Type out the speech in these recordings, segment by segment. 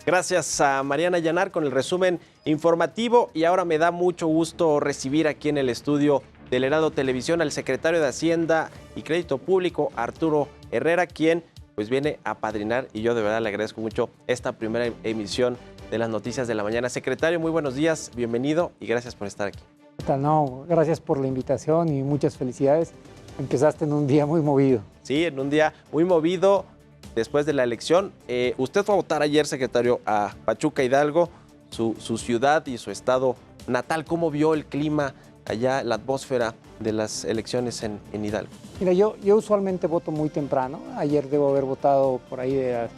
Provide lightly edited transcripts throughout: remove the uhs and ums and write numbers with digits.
Gracias a Mariana Llanar con el resumen informativo, y ahora me da mucho gusto recibir aquí en el estudio del Heraldo Televisión al secretario de Hacienda y Crédito Público, Arturo Herrera, quien pues viene a padrinar, y yo de verdad le agradezco mucho esta primera emisión de las noticias de la mañana. Secretario, muy buenos días, bienvenido y gracias por estar aquí. ¿Qué tal? No, gracias por la invitación y muchas felicidades. Empezaste en un día muy movido. Sí, en un día muy movido después de la elección. Usted fue a votar ayer, secretario, a Pachuca Hidalgo, su ciudad y su estado natal. ¿Cómo vio el clima allá, la atmósfera de las elecciones en Hidalgo? Mira, yo usualmente voto muy temprano. Ayer debo haber votado por ahí de las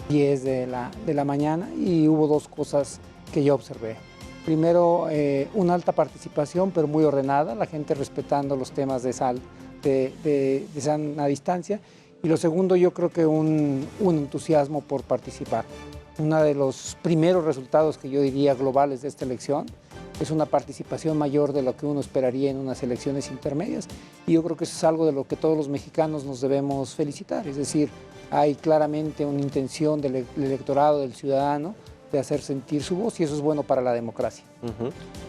10 de la mañana y hubo dos cosas que yo observé. Primero, una alta participación, pero muy ordenada, la gente respetando los temas de sana distancia. Y lo segundo, yo creo que un entusiasmo por participar. Uno de los primeros resultados que yo diría globales de esta elección es una participación mayor de lo que uno esperaría en unas elecciones intermedias. Y yo creo que eso es algo de lo que todos los mexicanos nos debemos felicitar. Es decir, hay claramente una intención del electorado, del ciudadano, de hacer sentir su voz, y eso es bueno para la democracia.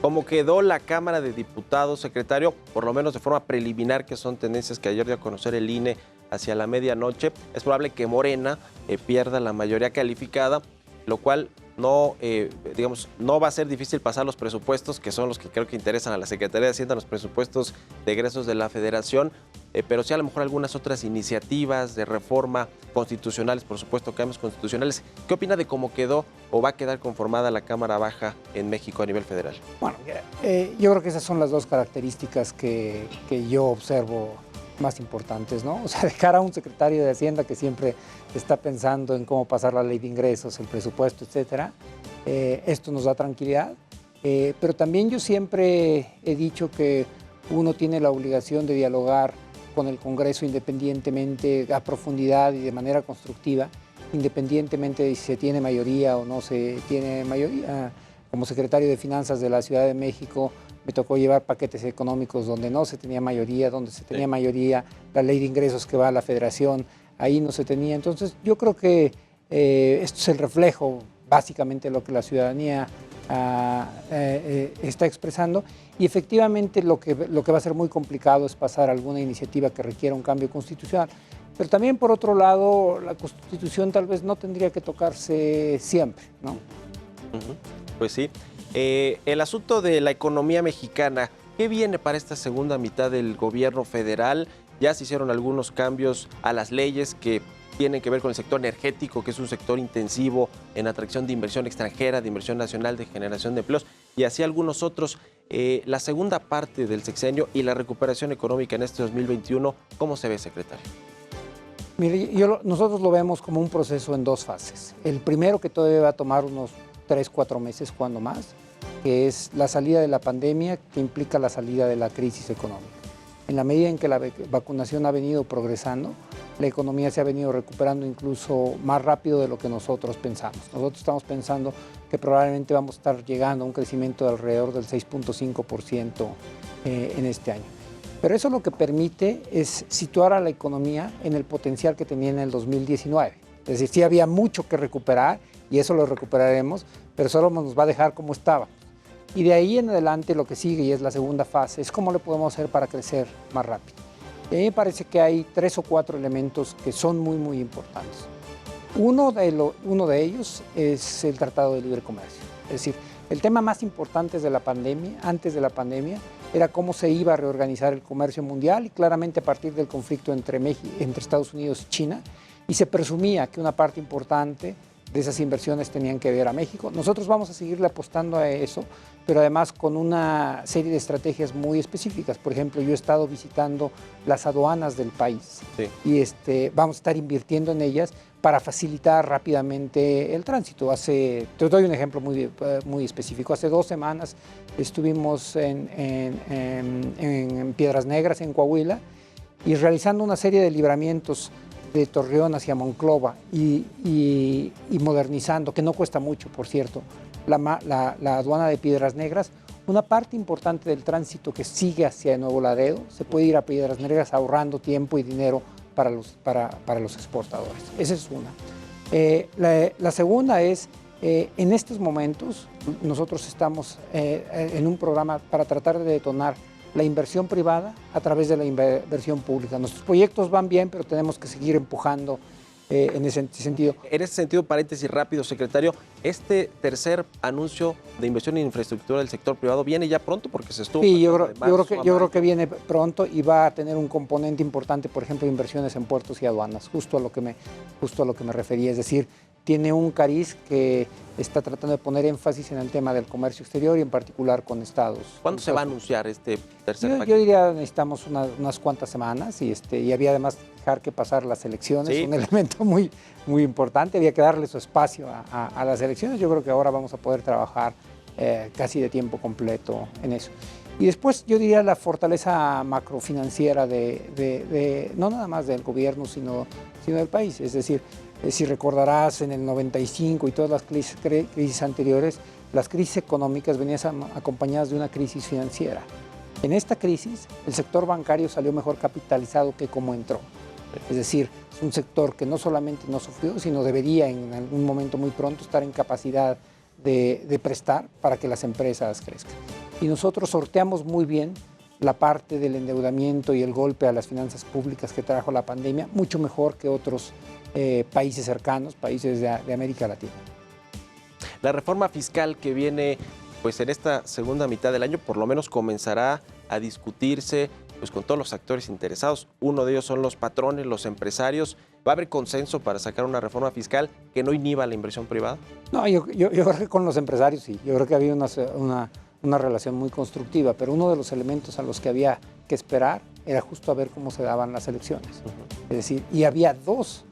¿Cómo quedó la Cámara de Diputados, secretario? Por lo menos de forma preliminar, que son tendencias que ayer dio a conocer el INE hacia la medianoche. Es probable que Morena pierda la mayoría calificada, lo cual no va a ser difícil pasar los presupuestos, que son los que creo que interesan a la Secretaría de Hacienda, los presupuestos de egresos de la Federación, pero sí a lo mejor algunas otras iniciativas de reforma constitucionales, por supuesto, cambios constitucionales. ¿Qué opina de cómo quedó o va a quedar conformada la Cámara Baja en México a nivel federal? Bueno, yo creo que esas son las dos características que yo observo más importantes, ¿no? O sea, de cara a un secretario de Hacienda que siempre está pensando en cómo pasar la ley de ingresos, el presupuesto, etcétera, esto nos da tranquilidad, pero también yo siempre he dicho que uno tiene la obligación de dialogar con el Congreso independientemente, a profundidad y de manera constructiva, independientemente de si se tiene mayoría o no se tiene mayoría. Como secretario de Finanzas de la Ciudad de México, me tocó llevar paquetes económicos donde no se tenía mayoría, donde se tenía mayoría, la ley de ingresos que va a la Federación, ahí no se tenía. Entonces, yo creo que esto es el reflejo básicamente de lo que la ciudadanía está expresando, y efectivamente lo que va a ser muy complicado es pasar alguna iniciativa que requiera un cambio constitucional. Pero también, por otro lado, la Constitución tal vez no tendría que tocarse siempre, ¿no? Pues sí. El asunto de la economía mexicana, ¿qué viene para esta segunda mitad del gobierno federal? Ya se hicieron algunos cambios a las leyes que tienen que ver con el sector energético, que es un sector intensivo en atracción de inversión extranjera, de inversión nacional, de generación de empleos, y así algunos otros. La segunda parte del sexenio y la recuperación económica en este 2021, ¿cómo se ve, secretario? Mire, nosotros lo vemos como un proceso en dos fases. El primero, que todavía va a tomar unos 3-4 meses, cuando más, que es la salida de la pandemia, que implica la salida de la crisis económica. En la medida en que la vacunación ha venido progresando, la economía se ha venido recuperando incluso más rápido de lo que nosotros pensamos. Nosotros estamos pensando que probablemente vamos a estar llegando a un crecimiento de alrededor del 6.5% en este año. Pero eso lo que permite es situar a la economía en el potencial que tenía en el 2019. Es decir, sí había mucho que recuperar, y eso lo recuperaremos, pero solo nos va a dejar como estaba. Y de ahí en adelante lo que sigue, y es la segunda fase, es cómo le podemos hacer para crecer más rápido. Y a mí me parece que hay 3 o 4 elementos que son muy, muy importantes. Uno de ellos es el Tratado de Libre Comercio. Es decir, el tema más importante de la pandemia, antes de la pandemia, era cómo se iba a reorganizar el comercio mundial, y claramente a partir del conflicto entre Estados Unidos y China, y se presumía que una parte importante de esas inversiones tenían que ver a México. Nosotros vamos a seguirle apostando a eso, pero además con una serie de estrategias muy específicas. Por ejemplo, yo he estado visitando las aduanas del país, sí, y vamos a estar invirtiendo en ellas para facilitar rápidamente el tránsito. Te doy un ejemplo muy específico. Hace 2 semanas estuvimos en Piedras Negras, en Coahuila, y realizando una serie de libramientos de Torreón hacia Monclova y modernizando, que no cuesta mucho, por cierto, la aduana de Piedras Negras. Una parte importante del tránsito que sigue hacia Nuevo Laredo se puede ir a Piedras Negras ahorrando tiempo y dinero para los exportadores. Esa es una. La segunda es En estos momentos nosotros estamos en un programa para tratar de detonar la inversión privada a través de la inversión pública. Nuestros proyectos van bien, pero tenemos que seguir empujando en ese sentido. En ese sentido, paréntesis rápido, secretario, este tercer anuncio de inversión en infraestructura del sector privado viene ya pronto porque se estuvo... Sí, yo creo que viene pronto y va a tener un componente importante, por ejemplo, inversiones en puertos y aduanas, justo a lo que me refería, es decir, tiene un cariz que está tratando de poner énfasis en el tema del comercio exterior y en particular con estados. ¿Cuándo se va a anunciar este tercer paquete? Yo diría necesitamos unas cuantas semanas y había además dejar que pasar las elecciones, un elemento muy importante, había que darle su espacio a las elecciones. Yo creo que ahora vamos a poder trabajar casi de tiempo completo en eso. Y después yo diría la fortaleza macrofinanciera no nada más del gobierno, sino del país. Es decir, si recordarás en el 95 y todas las crisis anteriores, las crisis económicas venían acompañadas de una crisis financiera. En esta crisis, el sector bancario salió mejor capitalizado que como entró. Es decir, es un sector que no solamente no sufrió, sino debería en algún momento muy pronto estar en capacidad de prestar para que las empresas crezcan. Y nosotros sorteamos muy bien la parte del endeudamiento y el golpe a las finanzas públicas que trajo la pandemia, mucho mejor que otros países cercanos, países de América Latina. La reforma fiscal que viene pues en esta segunda mitad del año por lo menos comenzará a discutirse pues con todos los actores interesados. Uno de ellos son los patrones, los empresarios. ¿Va a haber consenso para sacar una reforma fiscal que no inhiba la inversión privada? No, yo creo que con los empresarios sí. Yo creo que había una relación muy constructiva, pero uno de los elementos a los que había que esperar era justo a ver cómo se daban las elecciones. Es decir, y había dos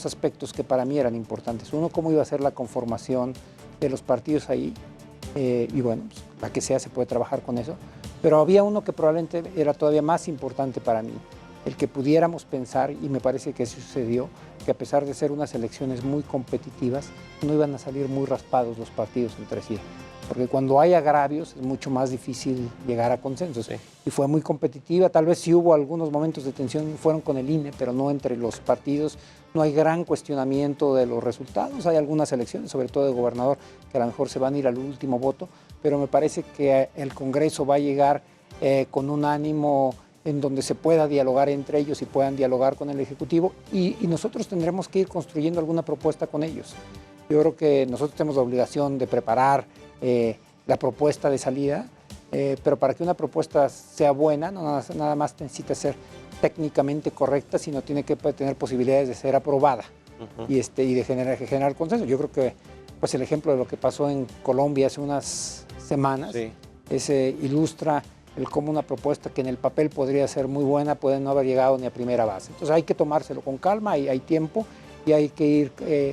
aspectos que para mí eran importantes. Uno, cómo iba a ser la conformación de los partidos ahí, y bueno, pues, la que sea se puede trabajar con eso, pero había uno que probablemente era todavía más importante para mí, el que pudiéramos pensar, y me parece que eso sucedió, que a pesar de ser unas elecciones muy competitivas, no iban a salir muy raspados los partidos entre sí. Porque cuando hay agravios es mucho más difícil llegar a consensos. Sí. Y fue muy competitiva, tal vez sí hubo algunos momentos de tensión, fueron con el INE, pero no entre los partidos. No hay gran cuestionamiento de los resultados, hay algunas elecciones, sobre todo de gobernador, que a lo mejor se van a ir al último voto, pero me parece que el Congreso va a llegar con un ánimo en donde se pueda dialogar entre ellos y puedan dialogar con el Ejecutivo, y nosotros tendremos que ir construyendo alguna propuesta con ellos. Yo creo que nosotros tenemos la obligación de preparar la propuesta de salida, pero para que una propuesta sea buena, no nada más necesita ser técnicamente correcta, sino tiene que tener posibilidades de ser aprobada y de generar consenso. Yo creo que pues, el ejemplo de lo que pasó en Colombia hace unas semanas ilustra cómo una propuesta que en el papel podría ser muy buena puede no haber llegado ni a primera base. Entonces hay que tomárselo con calma, y hay tiempo, y hay que ir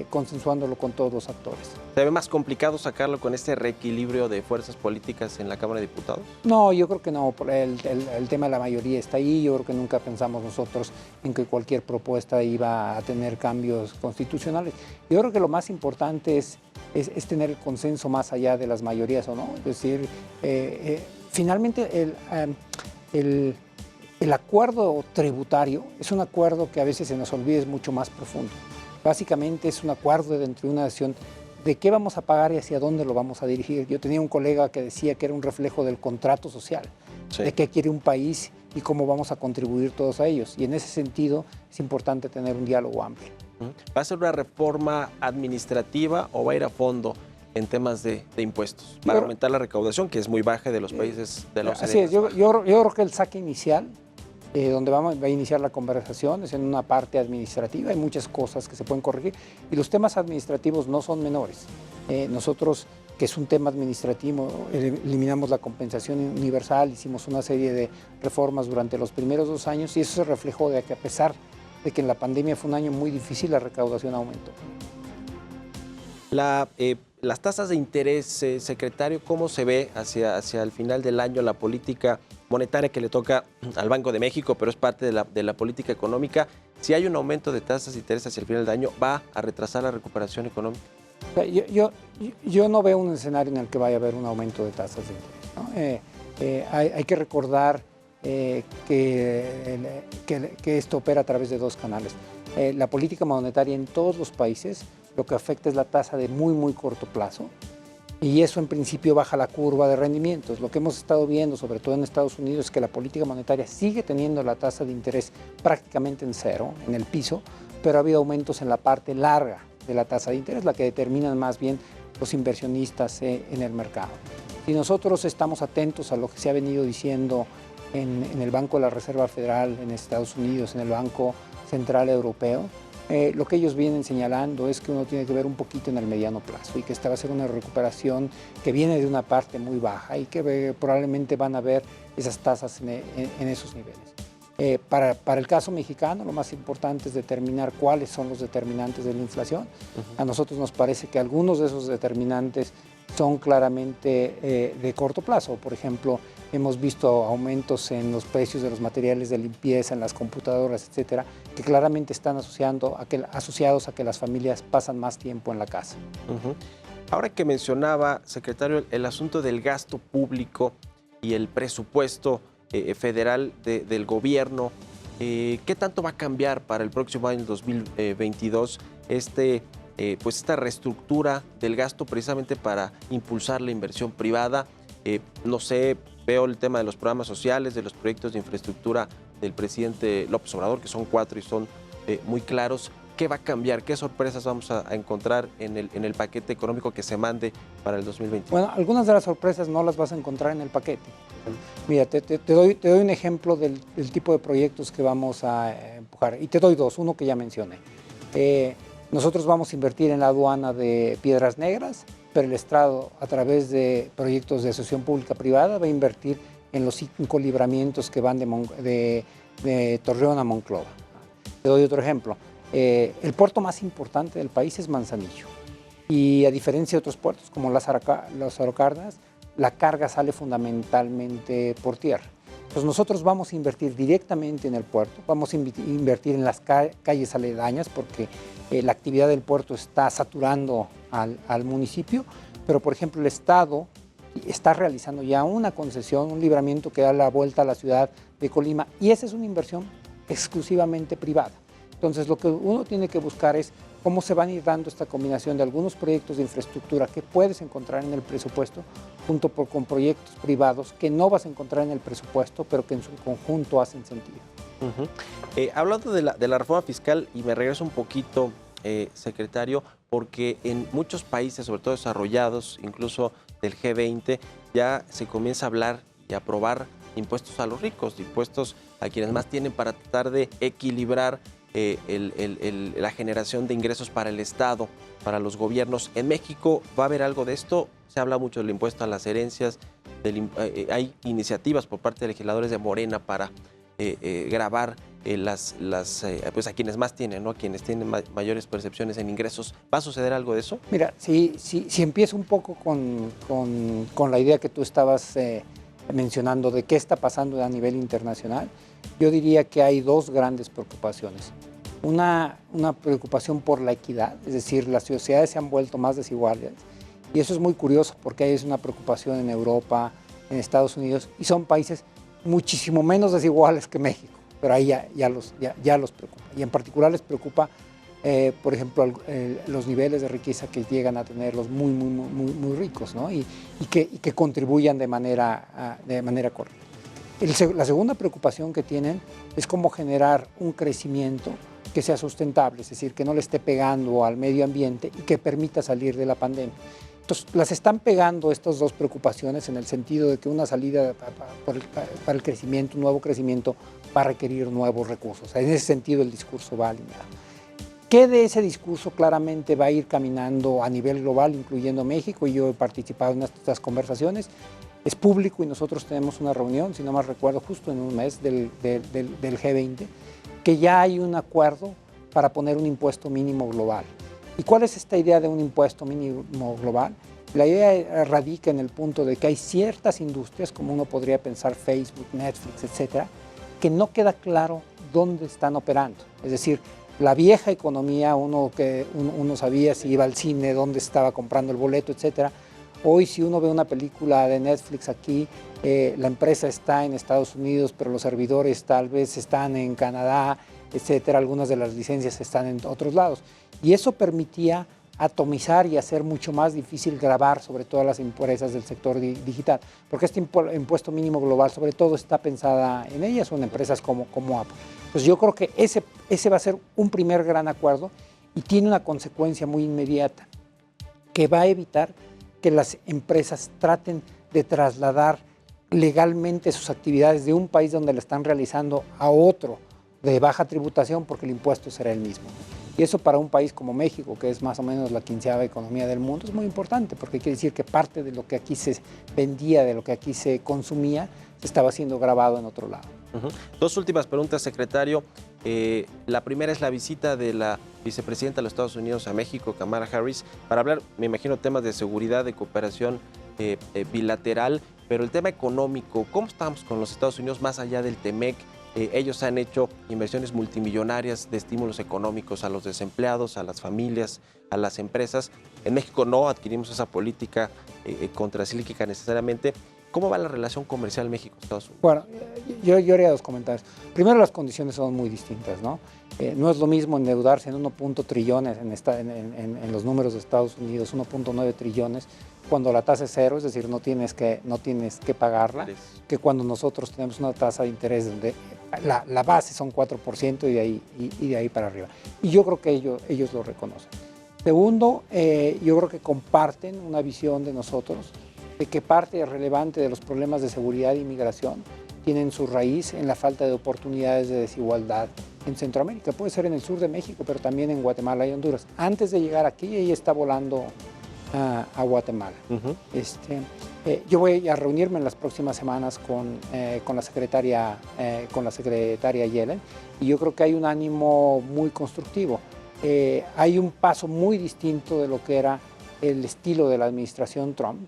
consensuándolo con todos los actores. ¿Se ve más complicado sacarlo con este reequilibrio de fuerzas políticas en la Cámara de Diputados? No, yo creo que no. El tema de la mayoría está ahí. Yo creo que nunca pensamos nosotros en que cualquier propuesta iba a tener cambios constitucionales. Yo creo que lo más importante es tener el consenso más allá de las mayorías o no. Es decir, finalmente el acuerdo tributario es un acuerdo que a veces se nos olvida, es mucho más profundo. Básicamente es un acuerdo entre una nación de qué vamos a pagar y hacia dónde lo vamos a dirigir. Yo tenía un colega que decía que era un reflejo del contrato social, de qué quiere un país y cómo vamos a contribuir todos a ellos. Y en ese sentido es importante tener un diálogo amplio. ¿Va a ser una reforma administrativa o va a ir a fondo en temas de impuestos? ¿Va a aumentar la recaudación, que es muy baja de los países de la OCDE? Así es, yo creo que el saque inicial, donde va a iniciar la conversación, es en una parte administrativa. Hay muchas cosas que se pueden corregir y los temas administrativos no son menores. Nosotros, que es un tema administrativo, eliminamos la compensación universal, hicimos una serie de reformas durante los primeros 2 años y eso se reflejó de que a pesar de que en la pandemia fue un año muy difícil, la recaudación aumentó. Las tasas de interés, secretario, ¿cómo se ve hacia el final del año la política monetaria que le toca al Banco de México, pero es parte de la política económica? Si hay un aumento de tasas de interés hacia el final del año, ¿va a retrasar la recuperación económica? Yo no veo un escenario en el que vaya a haber un aumento de tasas de interés, ¿no? Hay que recordar que esto opera a través de 2 canales. La política monetaria en todos los países lo que afecta es la tasa de muy corto plazo, y eso en principio baja la curva de rendimientos. Lo que hemos estado viendo, sobre todo en Estados Unidos, es que la política monetaria sigue teniendo la tasa de interés prácticamente en cero, en el piso, pero ha habido aumentos en la parte larga de la tasa de interés, la que determinan más bien los inversionistas en el mercado. Y nosotros estamos atentos a lo que se ha venido diciendo en el Banco de la Reserva Federal en Estados Unidos, en el Banco Central Europeo. Lo que ellos vienen señalando es que uno tiene que ver un poquito en el mediano plazo y que esta va a ser una recuperación que viene de una parte muy baja y que probablemente van a ver esas tasas en esos niveles. Para el caso mexicano, lo más importante es determinar cuáles son los determinantes de la inflación. A nosotros nos parece que algunos de esos determinantes son claramente de corto plazo. Por ejemplo, hemos visto aumentos en los precios de los materiales de limpieza, en las computadoras, etcétera, que claramente están asociados a que las familias pasan más tiempo en la casa. Ahora que mencionaba, secretario, el asunto del gasto público y el presupuesto federal del gobierno, ¿qué tanto va a cambiar para el próximo año 2022 pues esta reestructura del gasto precisamente para impulsar la inversión privada? No sé, veo el tema de los programas sociales, de los proyectos de infraestructura del presidente López Obrador, que son 4 y son muy claros. ¿Qué va a cambiar? ¿Qué sorpresas vamos a encontrar en el paquete económico que se mande para el 2021? Bueno, algunas de las sorpresas no las vas a encontrar en el paquete. Mira, te doy un ejemplo del tipo de proyectos que vamos a empujar. Y te doy dos, uno que ya mencioné. Nosotros vamos a invertir en la aduana de Piedras Negras, pero el Estado, a través de proyectos de asociación pública-privada, va a invertir en los 5 libramientos que van de Torreón a Monclova. Te doy otro ejemplo. El puerto más importante del país es Manzanillo. Y a diferencia de otros puertos, como Lázaro Cárdenas, la carga sale fundamentalmente por tierra. Entonces nosotros vamos a invertir directamente en el puerto, vamos a invertir en las calles aledañas porque la actividad del puerto está saturando al municipio, pero por ejemplo el Estado está realizando ya una concesión, un libramiento que da la vuelta a la ciudad de Colima, y esa es una inversión exclusivamente privada. Entonces lo que uno tiene que buscar es cómo se van a ir dando esta combinación de algunos proyectos de infraestructura que puedes encontrar en el presupuesto junto con proyectos privados que no vas a encontrar en el presupuesto, pero que en su conjunto hacen sentido. Hablando de la reforma fiscal, y me regreso un poquito, secretario, porque en muchos países, sobre todo desarrollados, incluso del G20, ya se comienza a hablar y a aprobar impuestos a los ricos, impuestos a quienes más tienen para tratar de equilibrar la generación de ingresos para el Estado, para los gobiernos. ¿En México va a haber algo de esto? Se habla mucho del impuesto a las herencias, hay iniciativas por parte de legisladores de Morena para gravar pues a quienes más tienen, ¿no? A quienes tienen mayores percepciones en ingresos. ¿Va a suceder algo de eso? Mira, si empiezo un poco con la idea que tú estabas mencionando de qué está pasando a nivel internacional, yo diría que hay dos grandes preocupaciones. Una preocupación por la equidad, es decir, las sociedades se han vuelto más desiguales, y eso es muy curioso porque hay una preocupación en Europa, en Estados Unidos, y son países muchísimo menos desiguales que México, pero ahí ya los preocupa. Y en particular les preocupa, por ejemplo, los niveles de riqueza que llegan a tener los muy ricos, ¿no? y que contribuyan de manera correcta. La segunda preocupación que tienen es cómo generar un crecimiento que sea sustentable, es decir, que no le esté pegando al medio ambiente y que permita salir de la pandemia. Entonces, las están pegando estas dos preocupaciones en el sentido de que una salida para el crecimiento, un nuevo crecimiento, va a requerir nuevos recursos. En ese sentido, el discurso va alineado. ¿Qué de ese discurso claramente va a ir caminando a nivel global, incluyendo México? Y yo he participado en estas conversaciones. Es público y nosotros tenemos una reunión, si no mal recuerdo, justo en un mes del G20, que ya hay un acuerdo para poner un impuesto mínimo global. ¿Y cuál es esta idea de un impuesto mínimo global? La idea radica en el punto de que hay ciertas industrias, como uno podría pensar Facebook, Netflix, etcétera, que no queda claro dónde están operando. Es decir, la vieja economía, uno sabía si iba al cine, dónde estaba comprando el boleto, etcétera. Hoy, si uno ve una película de Netflix aquí, la empresa está en Estados Unidos, pero los servidores tal vez están en Canadá, etcétera. Algunas de las licencias están en otros lados. Y eso permitía atomizar y hacer mucho más difícil gravar sobre todas las empresas del sector digital, porque este impuesto mínimo global sobre todo está pensada en ellas o en empresas como Apple. Pues yo creo que ese va a ser un primer gran acuerdo y tiene una consecuencia muy inmediata, que va a evitar que las empresas traten de trasladar legalmente sus actividades de un país donde la están realizando a otro de baja tributación, porque el impuesto será el mismo. Y eso para un país como México, que es más o menos la 15ª economía del mundo, es muy importante, porque quiere decir que parte de lo que aquí se vendía, de lo que aquí se consumía, se estaba siendo grabado en otro lado. Dos últimas preguntas, secretario. La primera es la visita de la vicepresidenta de los Estados Unidos a México, Kamala Harris, para hablar, me imagino, temas de seguridad, de cooperación bilateral, pero el tema económico, ¿cómo estamos con los Estados Unidos más allá del TEMEC? Ellos han hecho inversiones multimillonarias de estímulos económicos a los desempleados, a las familias, a las empresas. En México no adquirimos esa política contracíclica necesariamente. ¿Cómo va la relación comercial México-Estados Unidos? Bueno, yo haría dos comentarios. Primero, las condiciones son muy distintas, ¿no? No es lo mismo endeudarse en 1.0 trillones en los números de Estados Unidos, 1.9 trillones, cuando la tasa es cero, es decir, no tienes que pagarla, que cuando nosotros tenemos una tasa de interés donde la base son 4% y de ahí para arriba. Y yo creo que ellos lo reconocen. Segundo, yo creo que comparten una visión de nosotros de que parte relevante de los problemas de seguridad e inmigración tienen su raíz en la falta de oportunidades de desigualdad en Centroamérica. Puede ser en el sur de México, pero también en Guatemala y Honduras. Antes de llegar aquí, ella está volando a Guatemala. Yo voy a reunirme en las próximas semanas con la secretaria Yellen, y yo creo que hay un ánimo muy constructivo. Hay un paso muy distinto de lo que era el estilo de la administración Trump,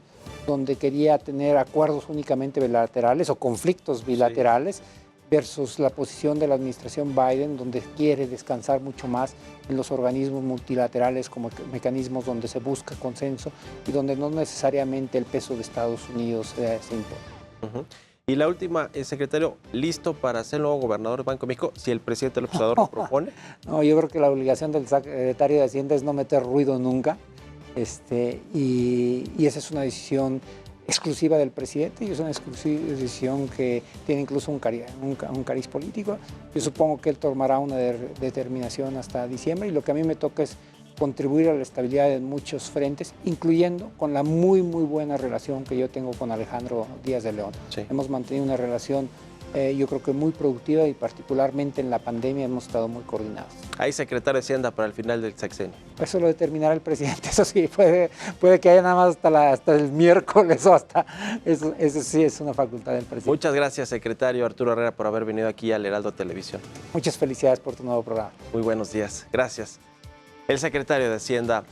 donde quería tener acuerdos únicamente bilaterales o conflictos bilaterales, versus la posición de la administración Biden, donde quiere descansar mucho más en los organismos multilaterales como mecanismos donde se busca consenso y donde no necesariamente el peso de Estados Unidos se impone. Y la última, secretario, ¿listo para ser el nuevo gobernador del Banco de México si el presidente López Obrador lo propone? No, yo creo que la obligación del secretario de Hacienda es no meter ruido nunca. Y esa es una decisión exclusiva del presidente y es una decisión que tiene incluso un cariz político. Yo supongo que él tomará una determinación hasta diciembre, y lo que a mí me toca es contribuir a la estabilidad en muchos frentes, incluyendo con la muy buena relación que yo tengo con Alejandro Díaz de León. Sí. Hemos mantenido una relación yo creo que muy productiva, y particularmente en la pandemia hemos estado muy coordinados. ¿Hay secretario de Hacienda para el final del sexenio? Eso lo determinará el presidente, eso sí, puede que haya nada más hasta el miércoles, o eso sí es una facultad del presidente. Muchas gracias, secretario Arturo Herrera, por haber venido aquí al Heraldo Televisión. Muchas felicidades por tu nuevo programa. Muy buenos días, gracias. El secretario de Hacienda,